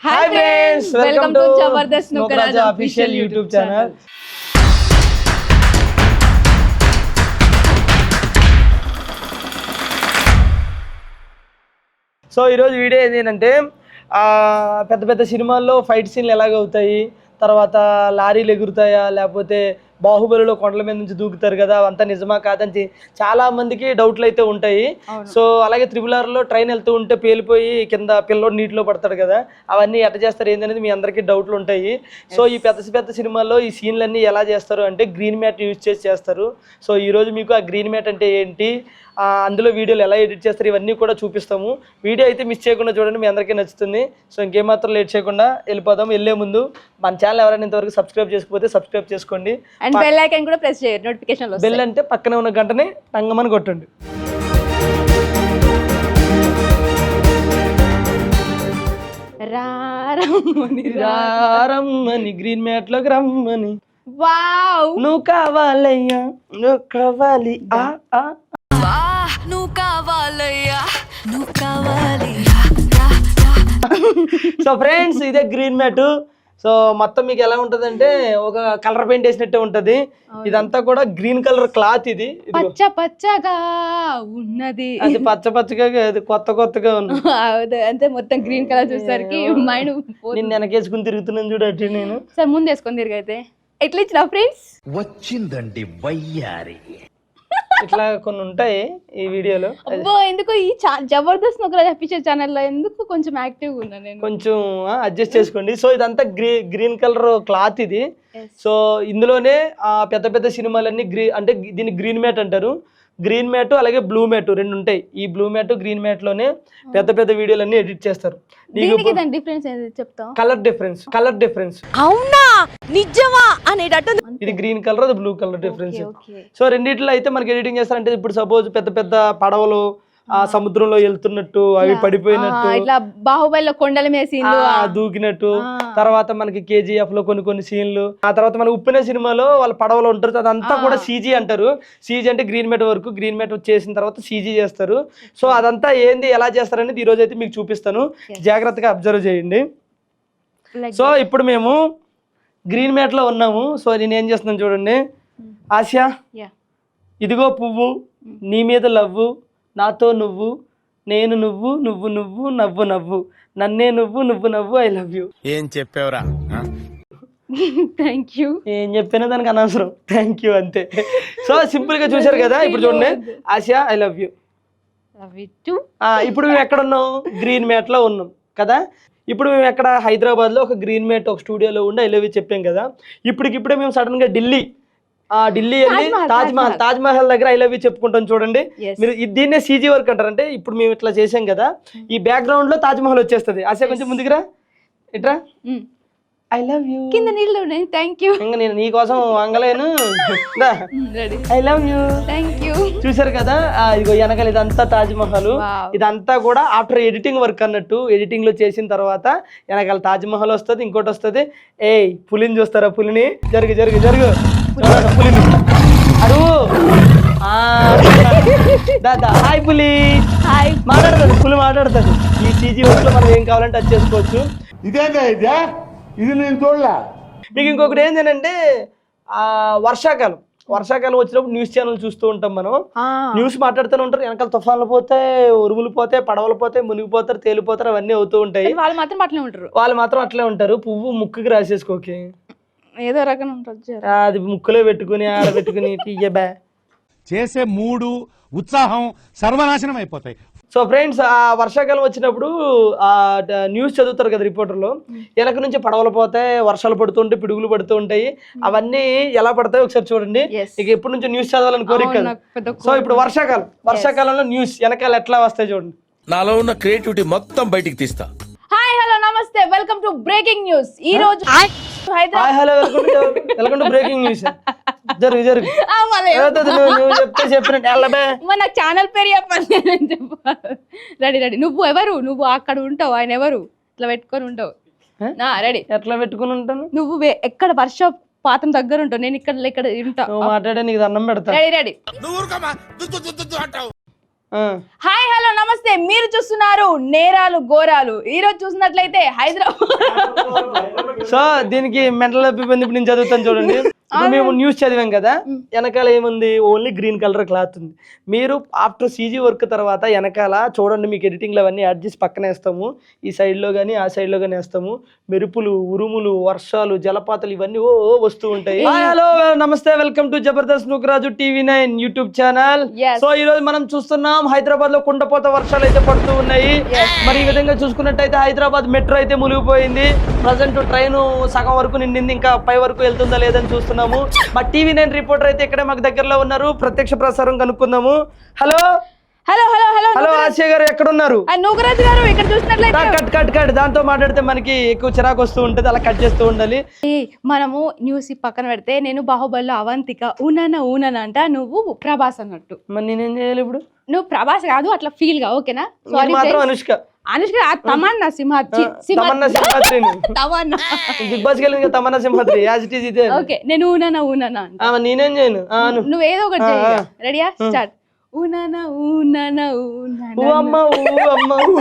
Hi friends, welcome to Jabardast Nukaraja official YouTube channel. So ఈరోజు video ఏంటంటే పెద్ద పెద్ద సినిమాల్లో ఫైట్ సీన్లు ఎలాగవుతాయి, తర్వాత లారీలు ఎగురుతాయా, లేకపోతే బాహుబలిలో కొండల మీద నుంచి దూకుతారు కదా, అవంతా నిజమా కాదని చాలా మందికి డౌట్లు అయితే ఉంటాయి. సో అలాగే త్రిబుల్-ఆర్లో ట్రైన్ వెళ్తూ ఉంటే పేలిపోయి కింద పిల్లోడు నీటిలో పడతాడు కదా, అవన్నీ ఎట్లా చేస్తారు ఏంటనేది మీ అందరికీ డౌట్లు ఉంటాయి. సో ఈ పెద్ద పెద్ద సినిమాల్లో ఈ సీన్లన్నీ ఎలా చేస్తారు అంటే గ్రీన్ మ్యాట్ యూజ్ చేసి చేస్తారు. సో ఈరోజు మీకు ఆ గ్రీన్ మ్యాట్ అంటే ఏంటి, అందులో వీడియోలు ఎలా ఎడిట్ చేస్తారు, ఇవన్నీ కూడా చూపిస్తాము. వీడియో అయితే మిస్ చేయకుండా చూడండి, మీ అందరికీ నచ్చుతుంది. సో ఇంకేమాత్రం లేట్ చేయకుండా వెళ్ళిపోదాం. వెళ్ళే ముందు మన ఛానల్ ఎవరైనా ఇంతవరకు సబ్స్క్రైబ్ చేసుకోకపోతే సబ్స్క్రైబ్ చేసుకోండి, అండ్ బెల్ ఐకాన్ కూడా ప్రెస్ చేయండి. నోటిఫికేషన్ బెల్ అంటే పక్కనే ఉన్న గంటని టంగమని కొట్టండి. రమ్మని గ్రీన్ మ్యాట్ లోకి రమ్మని, వావ్ నువ్వు కావాలయ్యా నువ్వు కావాలి, నువ్వు కావాలయ్యా నువ్వు కావాలి. సో ఫ్రెండ్స్, ఇదే గ్రీన్ మ్యాట్. సో మొత్తం మీకు ఎలా ఉంటది అంటే ఒక కలర్ పెయింట్ వేసినట్టే ఉంటది. ఇదంతా కూడా గ్రీన్ కలర్ క్లాత్. ఇది పచ్చ పచ్చగా ఉన్నది, అది పచ్చ పచ్చగా కొత్తగా ఉంది అంటే మొత్తం గ్రీన్ కలర్ చూసేసరికి మైండ్ నేను వెనకేసుకుని తిరుగుతున్నాను చూడటి. నేను సరే ముందు వేసుకొని తిరిగైతే ఎట్లా ఇచ్చిన ఫ్రెండ్స్ వచ్చిందండి వయ్యారి. ఇట్లా కొన్ని ఉంటాయి ఈ వీడియోలో. అబ్బో ఎందుకు ఈ జబర్దస్త్ నూకరాజా అఫీషియల్ ఛానల్లో ఎందుకు కొంచెం యాక్టివ్గా ఉన్నాను నేను, కొంచెం అడ్జస్ట్ చేసుకోండి. సో ఇదంతా గ్రీన్ కలర్ క్లాత్ ఇది. సో ఇందులోనే పెద్ద పెద్ద సినిమాలన్నీ అంటే దీన్ని గ్రీన్ మ్యాట్ అంటారు. గ్రీన్ మ్యాట్ అలాగే బ్లూ మ్యాట్ రెండు ఉంటాయి. ఈ బ్లూ మ్యాట్ గ్రీన్ మ్యాట్ లోనే పెద్ద పెద్ద వీడియోలన్నీ ఎడిట్ చేస్తారు. కలర్ డిఫరెన్స్ అవునా నిజమా అనేటట్టు. ఇది గ్రీన్ కలర్, అది బ్లూ కలర్ డిఫరెన్స్. సో రెండిట్లో అయితే మనకి ఎడిటింగ్ చేస్తారంటే ఇప్పుడు సపోజ్ పెద్ద పెద్ద పడవలు ఆ సముద్రంలో వెళ్తున్నట్టు, అవి పడిపోయినట్టు, ఇట్లా బాహుబలిలో కొండల మీద సీన్లు దూకినట్టు, తర్వాత మనకి KGF లో కొన్ని సీన్లు, ఆ తర్వాత మన ఉప్పిన సినిమాలో వాళ్ళ పడవలో ఉంటారు, అదంతా కూడా CG అంటారు. CG అంటే గ్రీన్ మ్యాట్ వరకు, గ్రీన్ మ్యాట్ చేసిన తర్వాత CG చేస్తారు. సో అదంతా ఏంది ఎలా చేస్తారనేది ఈ రోజు అయితే మీకు చూపిస్తాను, జాగ్రత్తగా అబ్జర్వ్ చేయండి. సో ఇప్పుడు మేము గ్రీన్ మ్యాట్ లో ఉన్నాము. సో నేను ఏం చేస్తున్నాను చూడండి. ఆసియా, ఇదిగో పువ్వు, నీ మీద లవ్వు, నాతో నువ్వు, నేను నువ్వు, నువ్వు నువ్వు, నవ్వు నవ్వు, నన్నే నువ్వు, నువ్వు నవ్వు, ఐ లవ్ యూ. ఏం చెప్పావురా? Thank you. ఏం చెప్పినా దానికి అనవసరం, థ్యాంక్ యూ అంతే. సో సింపుల్ గా చూసారు కదా. ఇప్పుడు చూడండి, ఆసియా ఐ లవ్ యూ. ఇప్పుడు మేము ఎక్కడ ఉన్నాం? గ్రీన్ మ్యాట్ లో ఉన్నాం కదా. ఇప్పుడు మేము ఎక్కడ హైదరాబాద్ లో ఒక గ్రీన్ మ్యాట్ ఒక స్టూడియోలో ఉండి ఐ లవ్ యూ చెప్పాం కదా. ఇప్పుడే మేము సడన్ గా ఢిల్లీ వెళ్ళి తాజ్ మహల్ దగ్గర ఐ లవ్ యూ చెప్పుకుంటాం చూడండి. మీరు దీన్నే CG వర్క్ అంటారు. అంటే ఇప్పుడు మేము ఇట్లా చేసాం కదా, ఈ బ్యాక్గ్రౌండ్ లో తాజ్ మహల్ వచ్చేస్తుంది. ఆశ కొంచెం ముందుకురా, ఇట్రా, ఐ లవ్ యూ కింద నీళ్ళు ఉన్నాయి, థ్యాంక్ యూ. ఇంకా నేను నీ కోసం వంగలేను, I love you thank you. చూసారు కదా, ఇదిగో వెనకాల ఇదంతా తాజ్ మహల్. ఇదంతా కూడా ఆఫ్టర్ ఎడిటింగ్ వర్క్ అన్నట్టు. ఎడిటింగ్ లో చేసిన తర్వాత వెనకాల తాజ్ మహల్ వస్తుంది, ఇంకోటి వస్తుంది. పులిని చూస్తారా? పులిని జరుగు జరుగు జరుగు, పులిని అడుగు. దాదా హాయ్ పులి, హాయ్ మాట్లాడుతుంది, పులి మాట్లాడుతుంది. ఈ CG వర్క్ లో మనం ఏం కావాలంటే అది చేసుకోవచ్చు. ఇది నేను చూడలే. మీకు ఇంకొకటి ఏంటంటే వర్షాకాలం వచ్చినప్పుడు న్యూస్ ఛానల్ చూస్తూ ఉంటాం మనం. న్యూస్ మాట్లాడుతూనే ఉంటారు, వెనకాల తుఫాన్లు పోతాయి, ఉరుములు పోతాయి, పడవలు పోతాయి, మునిగిపోతారు, తేలిపోతారు, అవన్నీ అవుతూ ఉంటాయి. వాళ్ళు మాత్రం అట్లే ఉంటారు. పువ్వు ముక్కుకి రాసేసుకోకి, ఏదో రకం ఉంటుంది, అది ముక్కులో పెట్టుకుని ఆడబెట్టుకుని తీయబా చేసే మూడు ఉత్సాహం సర్వనాశనం అయిపోతాయి. సో ఫ్రెండ్స్, ఆ వర్షాకాలం వచ్చినప్పుడు న్యూస్ చదువుతారు కదా రిపోర్టర్లు, వెనక నుంచి పడవలు పోతాయి, వర్షాలు పడుతుంటాయి, పిడుగులు పడుతూ ఉంటాయి. అవన్నీ ఎలా పడతాయి ఒకసారి చూడండి. ఇక ఎప్పటి నుంచో న్యూస్ చదవాలని కోరిక కదా. సో ఇప్పుడు వర్షాకాలంలో న్యూస్ వెనకాల ఎట్లా వస్తాయి చూడండి. నాలో ఉన్న క్రియేటివిటీ మొత్తం బయటికి తీస్తా. హాయ్ హలో నమస్తే, వెల్కమ్ టు బ్రేకింగ్ న్యూస్. ఈ రోజు వెల్కమ్ టు బ్రేకింగ్ న్యూస్. జరుగు జరుగు, నువ్వు చెప్తే చెప్పినట్టు మన ఛానల్ పేరు చెప్పాలి. రెడీ. నువ్వు అక్కడ ఉంటావు, ఆయన ఎవరు? ఇట్లా పెట్టుకొని ఉంటావు. రెడీ. ఎట్లా పెట్టుకుని ఉంటాను? నువ్వు ఎక్కడ వర్షపాతం దగ్గర ఉంటావు, నేను ఇక్కడ ఉంటా. మాట్లాడే నీకు దండం పెడతా. రెడీ. హాయ్ హలో నమస్తే, మీరు చూస్తున్నారు నేరాలు ఘోరాలు. ఈ రోజు చూసినట్లయితే హైదరాబాద్. సో దీనికి మెంటల్ ఇబ్బంది ఇప్పుడు నేను చదువుతాను చూడండి. ఇప్పుడు మేము న్యూస్ చదివాం కదా, వెనకాల ఏముంది, ఓన్లీ గ్రీన్ కలర్ క్లాత్ ఉంది. మీరు ఆఫ్టర్ సీజీ వర్క్ తర్వాత వెనకాల చూడండి, మీకు ఎడిటింగ్లో అవన్నీ యాడ్ చేసి పక్కన వేస్తాము. ఈ సైడ్లో కానీ ఆ సైడ్లో కానీ వేస్తాము. మెరుపులు, ఉరుములు, వర్షాలు, జలపాతాలు ఇవన్నీ ఓ వస్తూ ఉంటాయి. హలో నమస్తే, welcome to Jabardasth Nookaraju TV9 YouTube channel. So ఈ రోజు మనం చూస్తున్నాం హైదరాబాద్ లో కుండపోత వర్షాలు అయితే పడుతూ ఉన్నాయి. మరి ఈ విధంగా చూసుకున్నట్టయితే హైదరాబాద్ మెట్రో అయితే మునిగిపోయింది. ప్రజెంట్ ట్రైన్ సగం వరకు నిండింది, ఇంకా పై వరకు వెళ్తుందా లేదని చూస్తున్నాము. మా TV9 రిపోర్టర్ అయితే ఇక్కడే మాకు దగ్గరలో ఉన్నారు, ప్రత్యక్ష ప్రసారం కనుక్కుందాము. Hello hello hello hello hello Ashaya గారు ఎక్కడ ఉన్నారు? నూకరాజు గారు ఇక్కడ చూసినట్లయితే కట్ దాంతో మాట్లాడితే మనకి ఎక్కువ చిరాకు వస్తూ ఉంటది, అలా కట్ చేస్తూ ఉండాలి. మనము న్యూస్ పక్కన పెడితే నేను బాహుబలిలో అవంతిక ఊనన అంట, నువ్వు ప్రభాస్ అన్నట్టు. మరి నేనేం చేయాలి ఇప్పుడు? నువ్వు ప్రభాస్ కాదు, అట్లా ఫీల్ గా, ఓకేనా? నేను మాత్రం అనుష్క. తమన్నా సింహాద్రి. తమన్నా బిగ్ బాస్ కి Tamannaah Simhadri as it is ఇదే. ఓకే, నేను ఊనన అంట. నేనేం చేయను. నువ్వు ఏదో ఒకటి చేయి. రెడీయా? స్టార్ట్. ఊనన ఊనన ఊనన ఊ అమ్మ ఊ అమ్మ ఊ.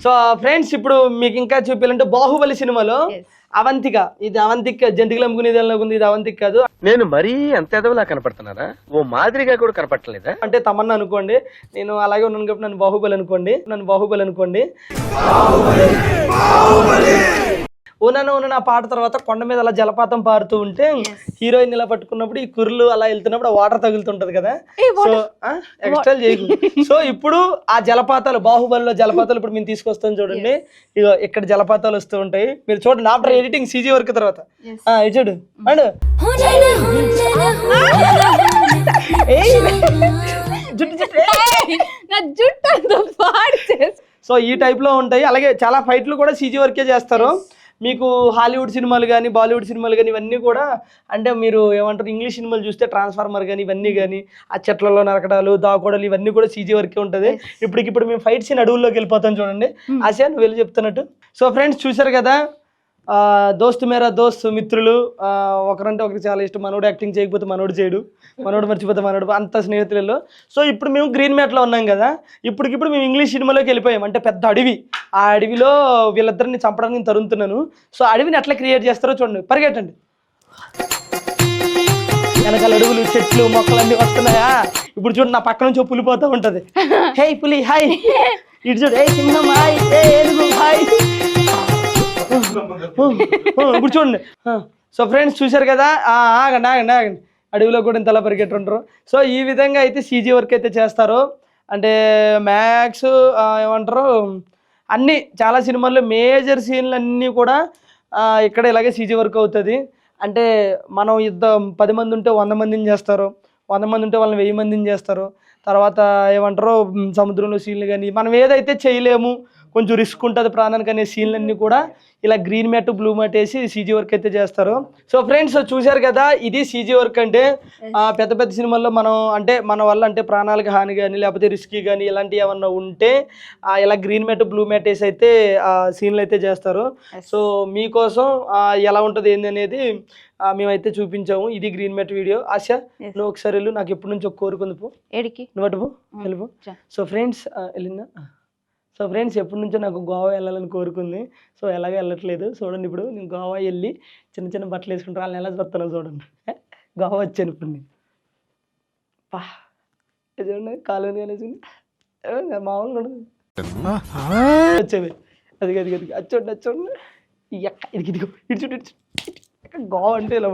సో ఫ్రెండ్స్, ఇప్పుడు మీకు ఇంకా చూపించాలంటే బాహుబలి సినిమాలో అవంతిక, ఇది అవంతిక జంతికలు అమ్ముకునేది ఉంది, ఇది అవంతిక కాదు. నేను మరీ అంత ఎదవలా కనపడుతున్నారా? ఓ మాదిరిగా కూడా కనపడలేదా? అంటే తమన్నా అనుకోండి, నేను అలాగే ఉన్నాను కాబట్టి నన్ను బాహుబలి అనుకోండి. ఊనన పాట తర్వాత కొండ మీద అలా జలపాతం పారుతూ ఉంటే హీరోయిన్ ఇలా పట్టుకున్నప్పుడు ఈ కుర్రలు అలా వెళ్తున్నప్పుడు ఆ వాటర్ తగులుతుంటది కదా. సో ఎక్స్ట్రా చేయకు. సో ఇప్పుడు ఆ జలపాతాలు, బాహుబలిలో జలపాతాలు ఇప్పుడు మేము తీసుకొస్తాం చూడండి. ఇగో ఇక్కడ జలపాతాలు వస్తూ ఉంటాయి, మీరు చూడండి. ఆఫ్టర్ ఎడిటింగ్ సీజీ వర్క్ తర్వాత ఇది చూడు అండ్ సో ఈ టైప్ లో ఉంటాయి. అలాగే చాలా ఫైట్లు కూడా సీజీ వర్కే చేస్తారు. మీకు హాలీవుడ్ సినిమాలు కానీ, బాలీవుడ్ సినిమాలు కానీ ఇవన్నీ కూడా, అంటే మీరు ఏమంటారు, ఇంగ్లీష్ సినిమాలు చూస్తే ట్రాన్స్ఫార్మర్ కానీ ఇవన్నీ కానీ, ఆ చెట్లలో నరకడాలు, దాకోడలు ఇవన్నీ కూడా సీజీ వర్కే ఉంటుంది. ఇప్పుడు మేము ఫైట్ సీన్ అడవుల్లోకి వెళ్ళిపోతాం చూడండి. ఆశా నువ్వు వెళ్ళి చెప్తున్నట్టు. సో ఫ్రెండ్స్ చూసారు కదా, దోస్త్ మేరా దోస్త్ మిత్రులు, ఒకరంటే ఒకరికి చాలా ఇష్టం. మనోడు యాక్టింగ్ చేయకపోతే మనోడు చేయడు, మనోడు మర్చిపోతే మనోడు, అంత స్నేహితులలో. సో ఇప్పుడు మేము గ్రీన్ మ్యాట్లో ఉన్నాం కదా, ఇప్పుడు మేము ఇంగ్లీష్ సినిమాలోకి వెళ్ళిపోయాం. అంటే పెద్ద అడవి, ఆ అడవిలో వీళ్ళిద్దరిని చంపడానికి నేను తరుముతున్నాను. సో అడవిని ఎట్లా క్రియేట్ చేస్తారో చూడండి, పరిగెట్టండి. వెనకాల అడుగులు, చెట్లు, మొక్కలన్నీ వస్తున్నాయా? ఇప్పుడు చూడండి, నా పక్క నుంచి పులిపోతూ ఉంటది. హే పులి హాయ్, ఇటు చూడు, ఏ సింహం హాయ్, ఏ ఏనుగు హాయ్. ఇప్పుడు చూడండి. సో ఫ్రెండ్స్ చూశారు కదా, ఆగండి, అడవిలో కూడా ఇంతలా పరిగెట్టుంటారు. సో ఈ విధంగా అయితే సీజీ వర్క్ అయితే చేస్తారు. అంటే మ్యాక్స్ ఏమంటారు, అన్నీ చాలా సినిమాల్లో మేజర్ సీన్లు అన్నీ కూడా ఇక్కడ ఇలాగే సీజీ వర్క్ అవుతుంది. అంటే మనం 10 మంది ఉంటే 100 మందిని చేస్తారు, 100 మంది ఉంటే వాళ్ళని 1000 మందిని చేస్తారు. తర్వాత ఏమంటారు, సముద్రంలో సీన్లు కానీ మనం ఏదైతే చేయలేము, కొంచెం రిస్క్ ఉంటుంది ప్రాణానికి అనే సీన్లన్నీ కూడా ఇలా గ్రీన్ మ్యాట్, బ్లూ మ్యాట్ వేసి సీజీ వర్క్ అయితే చేస్తారు. సో ఫ్రెండ్స్ చూశారు కదా, ఇది సీజీ వర్క్. అంటే పెద్ద పెద్ద సినిమాల్లో మనం అంటే మన వల్ల అంటే ప్రాణాలకు హాని కానీ లేకపోతే రిస్కీ కానీ ఇలాంటివి ఏమన్నా ఉంటే ఇలా గ్రీన్ మ్యాట్, బ్లూ మ్యాట్ వేసి అయితే సీన్లు అయితే చేస్తారు. సో మీకోసం ఎలా ఉంటుంది ఏంది అనేది మేమైతే చూపించాము. ఇది గ్రీన్ మ్యాట్ వీడియో. ఆశ నువ్వు ఒకసారి వెళ్ళు, నాకు ఎప్పటి నుంచి ఒక కోరుకుంది పో, నువ్వు అటు పో, వెళ్ళిపో. సో ఫ్రెండ్స్ వెళ్ళిందా? సో ఫ్రెండ్స్ ఎప్పటి నుంచో నాకు గోవా వెళ్ళాలని కోరుకుంది. సో ఎలాగో వెళ్ళట్లేదు. చూడండి, ఇప్పుడు నేను గోవా వెళ్ళి చిన్న చిన్న బట్టలు వేసుకుంటాను, వాళ్ళని ఎలా చూస్తాను చూడండి. గోవా వచ్చాను ఇప్పుడు నేను. చూడండి, కాలు వేసుకుని మామూలుగా వచ్చేది. అది చూడండి ఇదిగో ఇటు చూడు, గోవా అంటే ఇలా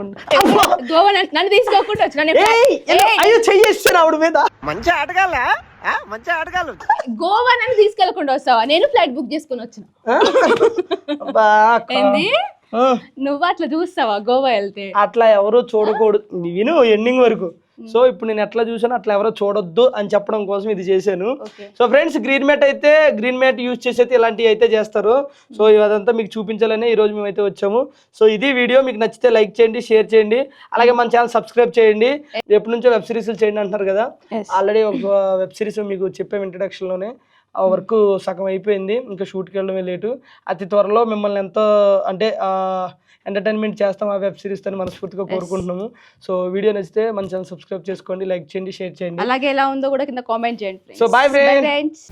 నన్ను తీసుకోకుండా అయ్యో చెయ్యేస్తాను ఆవిడ మీద. మంచి ఆటగాళ్ళు గోవా నన్ను తీసుకెళ్లకుండా వస్తావా? నేను ఫ్లైట్ బుక్ చేసుకుని వచ్చిన. ఏంది నువ్వు అట్లా చూస్తావా గోవా వెళ్తే? అట్లా ఎవరు చూడకూడదు, విను ఎండింగ్ వరకు. సో ఇప్పుడు నేను ఎట్లా చూసాను అట్లా ఎవరో చూడొద్దు అని చెప్పడం కోసం ఇది చేశాను. So friends green mat use చేసి అయితే ఇలాంటివి అయితే చేస్తారు. సో ఇదంతా మీకు చూపించాలని ఈరోజు మేమైతే వచ్చాము. సో ఇది వీడియో మీకు నచ్చితే లైక్ చేయండి, షేర్ చేయండి, అలాగే మన ఛానల్ సబ్స్క్రైబ్ చేయండి. ఎప్పటి నుంచో వెబ్ సిరీస్లు చేయండి అంటున్నారు కదా, ఆల్రెడీ ఒక వెబ్ సిరీస్ మీకు చెప్పాము ఇంట్రడక్షన్లోనే. ఆ వర్క్ సగం అయిపోయింది, ఇంకా షూట్కి వెళ్ళడమే లేటు. అతి త్వరలో మిమ్మల్ని ఎంతో అంటే ఎంటర్టైన్మెంట్ చేస్తాం ఆ వెబ్ సిరీస్ అని మనస్ఫూర్తిగా కోరుకుంటున్నాము. సో వీడియో నచ్చితే మన ఛానల్ సబ్స్క్రైబ్ చేసుకోండి, లైక్ చేయండి, షేర్ చేయండి. అలాగే ఎలా ఉందో కూడా కింద కామెంట్ చేయండి. So bye friends. ఫ్రెండ్స్.